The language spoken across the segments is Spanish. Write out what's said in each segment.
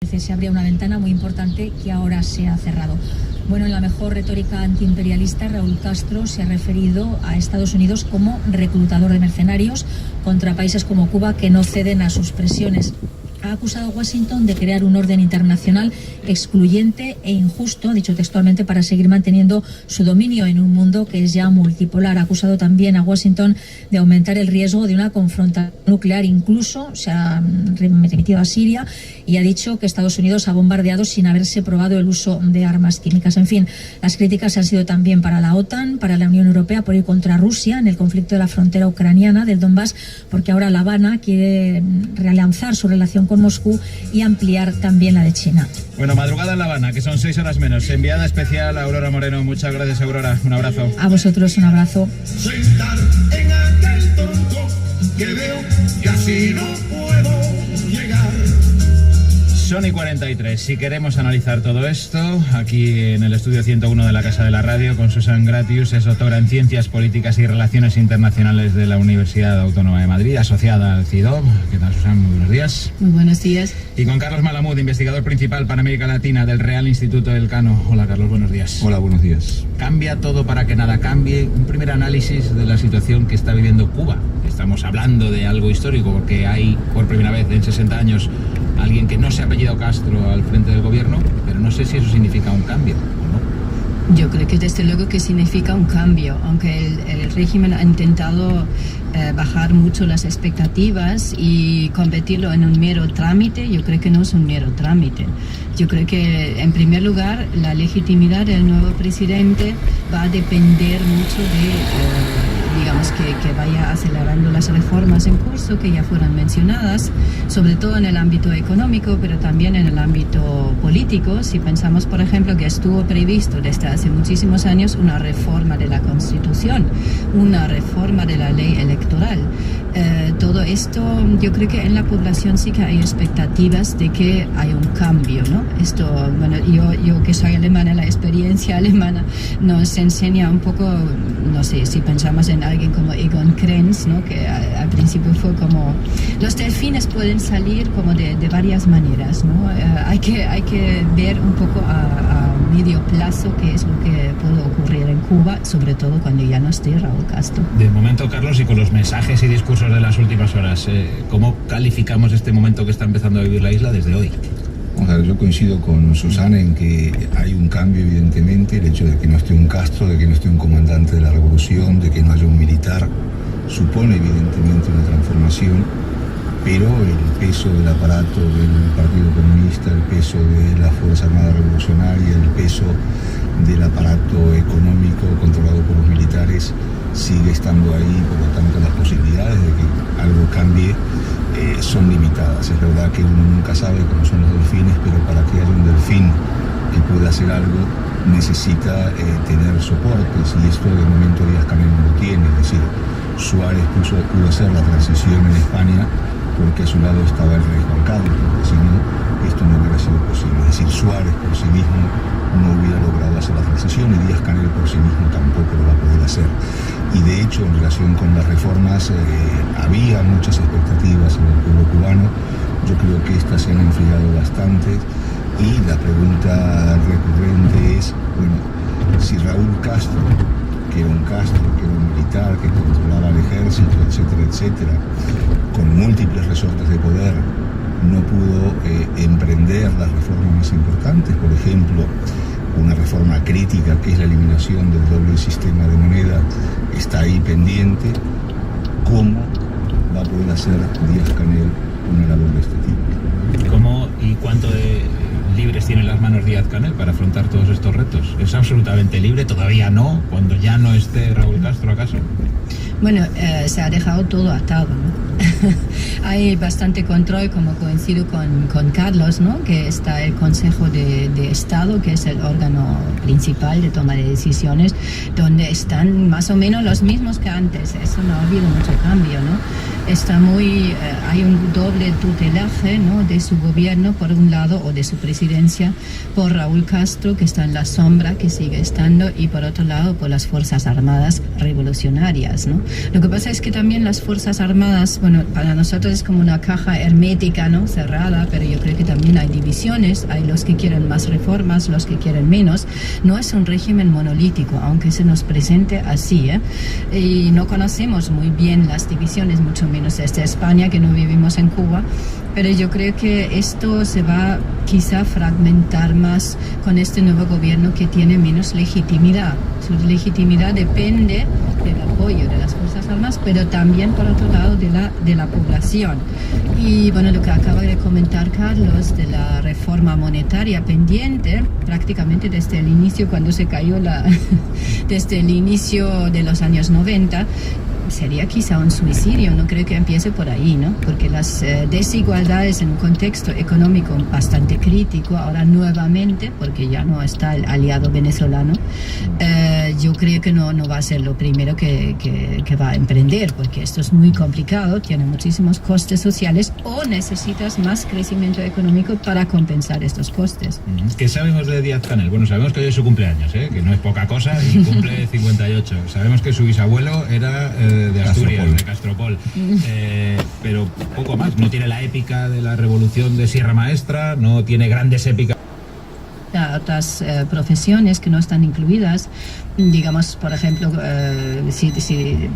se abría una ventana muy importante que ahora se ha cerrado. Bueno, en la mejor retórica antiimperialista, Raúl Castro se ha referido a Estados Unidos como reclutador de mercenarios contra países como Cuba que no ceden a sus presiones. Ha acusado a Washington de crear un orden internacional excluyente e injusto, ha dicho textualmente, para seguir manteniendo su dominio en un mundo que es ya multipolar. Ha acusado también a Washington de aumentar el riesgo de una confrontación nuclear. Incluso se ha remitido a Siria y ha dicho que Estados Unidos ha bombardeado sin haberse probado el uso de armas químicas. En fin, las críticas han sido también para la OTAN, para la Unión Europea, por ir contra Rusia en el conflicto de la frontera ucraniana del Donbass, porque ahora La Habana quiere relanzar su relación con Moscú y ampliar también la de China. Bueno, madrugada en La Habana, que son 6 horas menos. Enviada especial a Aurora Moreno. Muchas gracias, Aurora. Un abrazo. A vosotros un abrazo. Sentar en aquel tronco que veo que así no puedo llegar. Son y 43. Si queremos analizar todo esto, aquí en el estudio 101 de la Casa de la Radio, con Susan Gratius, es doctora en Ciencias Políticas y Relaciones Internacionales de la Universidad Autónoma de Madrid, asociada al CIDOB. ¿Qué tal, Susan? Muy buenos días. Muy buenos días. Y con Carlos Malamud, investigador principal para América Latina del Real Instituto Elcano. Hola, Carlos, buenos días. Hola, buenos días. ¿Cambia todo para que nada cambie? Un primer análisis de la situación que está viviendo Cuba. Estamos hablando de algo histórico, porque hay, por primera vez en 60 años, alguien que no se ha apellidado Castro al frente del gobierno, pero no sé si eso significa un cambio o no. Yo creo que desde luego que significa un cambio, aunque el régimen ha intentado bajar mucho las expectativas y convertirlo en un mero trámite. Yo creo que no es un mero trámite. Yo creo que, en primer lugar, la legitimidad del nuevo presidente va a depender mucho de, digamos, que vaya acelerando las reformas en curso que ya fueron mencionadas, sobre todo en el ámbito económico, pero también en el ámbito político. Si pensamos, por ejemplo, que estuvo previsto desde hace muchísimos años una reforma de la Constitución, una reforma de la ley electoral. Todo esto, yo creo que en la población sí que hay expectativas de que haya un cambio, ¿no? Esto, bueno, yo que soy alemana, la experiencia alemana nos enseña un poco, no sé, si pensamos en alguien como Egon Krenz, ¿no? Que al principio fue como, los delfines pueden salir como de varias maneras, ¿no? Hay que ver un poco a medio plazo qué es lo que puede ocurrir en Cuba, sobre todo cuando ya no esté Raúl Castro. De momento, Carlos, y con los mensajes y discursos de las últimas horas, ¿cómo calificamos este momento que está empezando a vivir la isla desde hoy? Vamos a ver, yo coincido con Susana en que hay un cambio, evidentemente. El hecho de que no esté un Castro, de que no esté un comandante de la revolución, de que no haya un militar, supone evidentemente una transformación, pero el peso del aparato del Partido Comunista, el peso de la Fuerza Armada Revolucionaria, el peso del aparato económico controlado por los militares sigue estando ahí. Por lo tanto, las posibilidades de que algo cambie son limitadas. Es verdad que uno nunca sabe cómo son los delfines, pero para que haya un delfín que pueda hacer algo necesita tener soportes, y esto de momento Díaz-Canel no lo tiene. Es decir, Suárez pudo hacer la transición en España porque a su lado estaba el rey Juan Carlos, porque si no, esto no hubiera sido posible. Es decir, Suárez por sí mismo no hubiera logrado hacer la transición, y Díaz-Canel por sí mismo tampoco lo va a poder hacer. Y de hecho, en relación con las reformas, había muchas expectativas en el pueblo cubano. Yo creo que estas se han enfriado bastante, y la pregunta recurrente es, bueno, si Raúl Castro, que era un militar, que controlaba el ejército, etcétera, etcétera, con múltiples resortes de poder, no pudo emprender las reformas más importantes, por ejemplo, una reforma crítica que es la eliminación del doble sistema de moneda, está ahí pendiente. ¿Cómo va a poder hacer Díaz-Canel una labor de este tipo? ¿Cómo y cuánto de libres tienen las manos Díaz-Canel para afrontar todos estos retos? ¿Es absolutamente libre? ¿Todavía no? ¿Cuando ya no esté Raúl Castro, acaso? Bueno, se ha dejado todo atado, ¿no? Hay bastante control, como coincido con Carlos, ¿no? Que está el Consejo de Estado, que es el órgano principal de toma de decisiones, donde están más o menos los mismos que antes. Eso no ha habido mucho cambio, ¿no? hay un doble tutelaje, ¿no?, de su gobierno por un lado, o de su presidencia, por Raúl Castro, que está en la sombra, que sigue estando, y por otro lado por las Fuerzas Armadas revolucionarias, ¿no? Lo que pasa es que también las Fuerzas Armadas, bueno, para nosotros es como una caja hermética, ¿no?, cerrada, pero yo creo que también hay divisiones, hay los que quieren más reformas, los que quieren menos. No es un régimen monolítico, aunque se nos presente así, y no conocemos muy bien las divisiones, mucho menos desde España, que no vivimos en Cuba, pero yo creo que esto se va quizá a fragmentar más con este nuevo gobierno que tiene menos legitimidad. Su legitimidad depende del apoyo de las Fuerzas Armadas, pero también, por otro lado, de la población. Y bueno, lo que acaba de comentar Carlos de la reforma monetaria pendiente, prácticamente desde el inicio, cuando se cayó desde el inicio de los años 90, sería quizá un suicidio. No creo que empiece por ahí, ¿no? Porque las desigualdades en un contexto económico bastante crítico, ahora nuevamente, porque ya no está el aliado venezolano, yo creo que no va a ser lo primero que va a emprender, porque esto es muy complicado, tiene muchísimos costes sociales, o necesitas más crecimiento económico para compensar estos costes. ¿Qué sabemos de Díaz-Canel? Bueno, sabemos que hoy es su cumpleaños, que no es poca cosa, y cumple 58. Sabemos que su bisabuelo era de Asturias, de Castropol, pero poco más. No tiene la épica de la revolución de Sierra Maestra, no tiene grandes épicas. Otras profesiones que no están incluidas, digamos, por ejemplo, si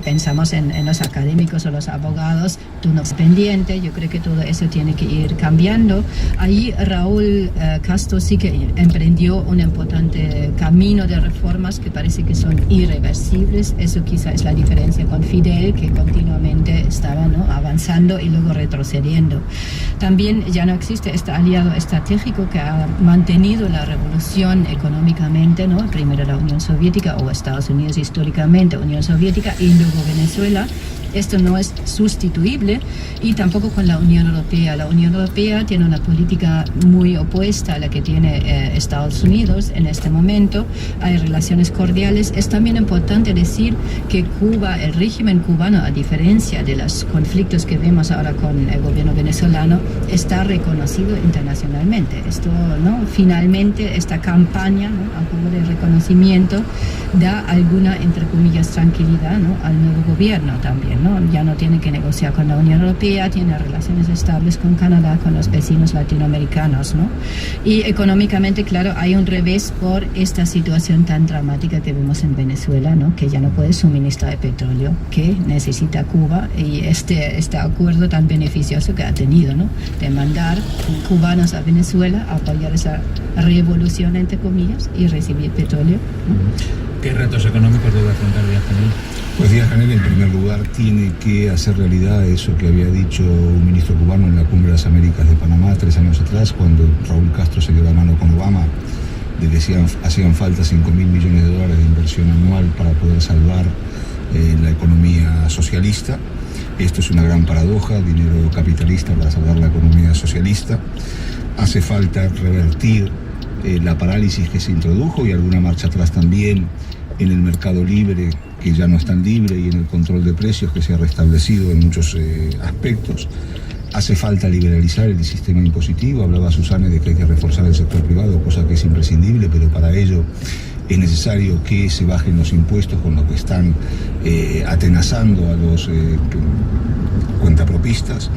pensamos en los académicos o los abogados, turno pendiente, yo creo que todo eso tiene que ir cambiando. Ahí Raúl Castro sí que emprendió un importante camino de reformas que parece que son irreversibles. Eso quizá es la diferencia con Fidel, que continuamente estaba, ¿no?, avanzando y luego retrocediendo. También ya no existe este aliado estratégico que ha mantenido la revolución económicamente, ¿no? Primero la Unión Soviética, o Estados Unidos históricamente, Unión Soviética, y luego Venezuela. Esto no es sustituible, y tampoco con la Unión Europea. La Unión Europea tiene una política muy opuesta a la que tiene Estados Unidos en este momento. Hay relaciones cordiales. Es también importante decir que Cuba, el régimen cubano, a diferencia de los conflictos que vemos ahora con el gobierno venezolano, está reconocido internacionalmente. Esto, ¿no?, finalmente esta campaña, ¿no?, a favor del reconocimiento da alguna, entre comillas, tranquilidad, ¿no?, al nuevo gobierno también, ¿no? Ya no tiene que negociar con la Unión Europea, tiene relaciones estables con Canadá, con los vecinos latinoamericanos, ¿no? Y económicamente, claro, hay un revés por esta situación tan dramática que vemos en Venezuela, ¿no?, que ya no puede suministrar el petróleo que necesita Cuba, y este acuerdo tan beneficioso que ha tenido, ¿no?, de mandar cubanos a Venezuela a apoyar esa revolución, entre comillas, y recibir petróleo, ¿no? ¿Qué retos económicos debe afrontar Díaz-Canel? Pues Díaz-Canel, en primer lugar, tiene que hacer realidad eso que había dicho un ministro cubano en la Cumbre de las Américas de Panamá 3 años atrás, cuando Raúl Castro se dio la mano con Obama, de que hacían falta $5.000 millones de inversión anual para poder salvar la economía socialista. Esto es una gran paradoja, dinero capitalista para salvar la economía socialista. Hace falta revertir la parálisis que se introdujo, y alguna marcha atrás también en el mercado libre, que ya no es tan libre, y en el control de precios, que se ha restablecido en muchos aspectos. Hace falta liberalizar el sistema impositivo. Hablaba Susana de que hay que reforzar el sector privado, cosa que es imprescindible, pero para ello es necesario que se bajen los impuestos, con lo que están atenazando a los cuentapropistas.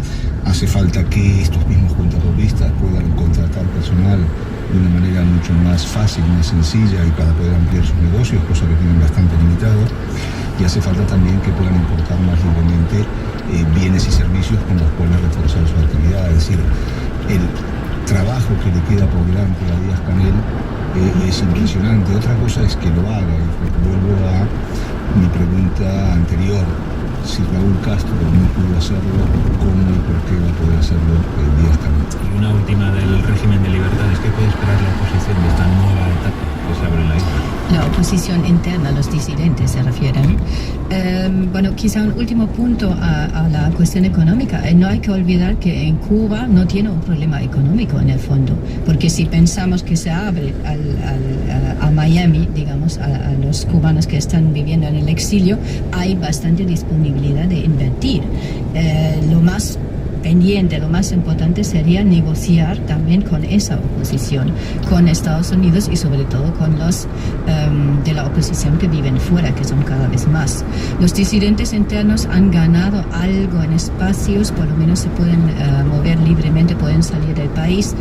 Hace falta que estos mismos cuentapropistas puedan contratar personal de una manera mucho más fácil, más sencilla, y para poder ampliar sus negocios, cosa que tienen bastante limitado. Y hace falta también que puedan importar más libremente bienes y servicios con los cuales reforzar su actividad. Es decir, el trabajo que le queda por delante a Díaz-Canel es impresionante. Otra cosa es que lo haga, y vuelvo a mi pregunta anterior: si Raúl Castro no pudo hacerlo, ¿cómo y por qué va a poder hacerlo Díaz-Canel? Y una última del régimen de libertades. ¿Qué puede esperar la oposición de esta nueva etapa que se abre en la isla? la oposición interna, los disidentes se refieren. Bueno, quizá un último punto a la cuestión económica. No hay que olvidar que en Cuba no tiene un problema económico en el fondo, porque si pensamos que se abre a Miami, digamos, a los cubanos que están viviendo en el exilio, hay bastante disponibilidad de invertir. Lo más pendiente, lo más importante sería negociar también con esa oposición, con Estados Unidos y sobre todo con los de la oposición que viven fuera, que son cada vez más. Los disidentes internos han ganado algo en espacios, por lo menos se pueden mover libremente, pueden salir del país.